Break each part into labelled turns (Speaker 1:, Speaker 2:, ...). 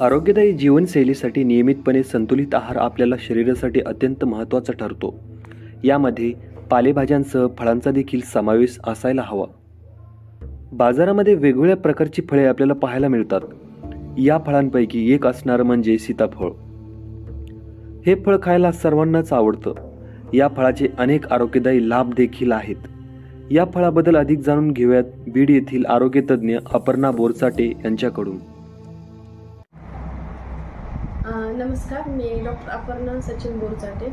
Speaker 1: आरोग्यदायी जीवनशैलीसाठी नियमितपणे संतुलित आहार आपल्याला शरीरासाठी अत्यंत महत्त्वाचा ठरतो. यामध्ये पालेभाज्यांसह फळांचा देखील समावेश असायला हवा. बाजारामध्ये वेगवेगळ्या प्रकारची फळे आपल्याला पाहायला मिळतात. या फळांपैकी एक असणारं म्हणजे सीताफळ. हे फळ खायला सर्वांनाच आवडतं. या फळाचे अनेक आरोग्यदायी लाभ देखील आहेत. या फळाबद्दल अधिक जाणून घेऊयात बीड येथील आरोग्यतज्ञ अपर्णा बोरचाटे यांच्याकडून.
Speaker 2: नमस्कार, मी डॉक्टर अपर्णा सचिन बोरचाटे,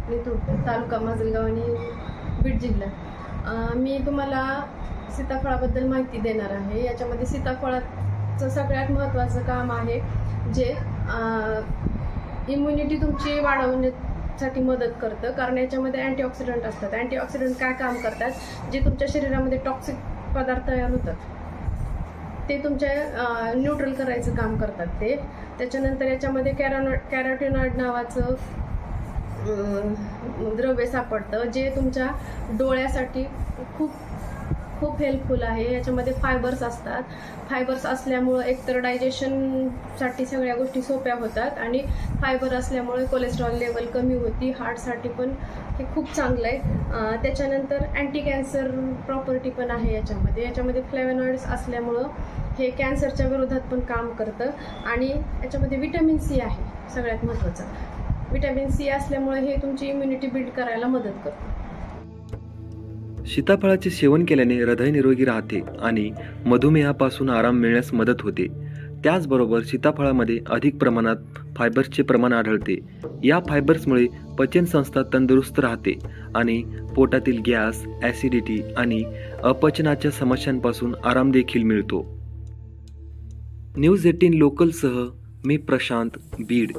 Speaker 2: नेतृत्व तालुका माजलगाव आणि बीड जिल्हा. मी तुम्हाला सीताफळाबद्दल माहिती देणार आहे. याच्यामध्ये सीताफळाचं सगळ्यात महत्त्वाचं काम आहे जे इम्युनिटी तुमची वाढवण्यासाठी मदत करतं, कारण याच्यामध्ये अँटीऑक्सिडंट असतात. अँटीऑक्सिडंट काय काम करतात, जे तुमच्या शरीरामध्ये टॉक्सिक पदार्थ तयार होतात ते तुमच्या न्यूट्रल करायचं काम करतात ते. त्याच्यानंतर याच्यामध्ये कॅरोटिनॉइड नावाचं द्रव्य सापडतं जे तुमच्या डोळ्यासाठी खूप खूप हेल्पफुल आहे. याच्यामध्ये फायबर्स असतात. फायबर्स असल्यामुळं एकतर डायजेशनसाठी सगळ्या गोष्टी सोप्या होतात आणि फायबर असल्यामुळे कोलेस्ट्रॉल लेवल कमी होती. हार्टसाठी पण हे खूप चांगलं आहे. त्याच्यानंतर अँटी कॅन्सर प्रॉपर्टी पण आहे याच्यामध्ये फ्लेवोनॉइड्स असल्यामुळं हे कॅन्सरच्या विरोधात पण काम करतं. आणि याच्यामध्ये व्हिटॅमिन सी आहे सगळ्यात महत्त्वाचं. व्हिटॅमिन सी असल्यामुळे हे तुमची इम्युनिटी बिल्ड करायला मदत करतं.
Speaker 1: सीताफळाचे सेवन केल्याने हृदय निरोगी राहते आणि मधुमेहापासून आराम मिळण्यास मदत होते. त्याचबरोबर सीताफळामध्ये अधिक प्रमाणात फायबर्सचे प्रमाण आढळते. या फायबर्समुळे पचनसंस्था तंदुरुस्त राहते आणि पोटातील गॅस, ॲसिडिटी आणि अपचनाच्या समस्यांपासून आराम देखील मिळतो. न्यूज 18 लोकलसह मी प्रशांत, बीड.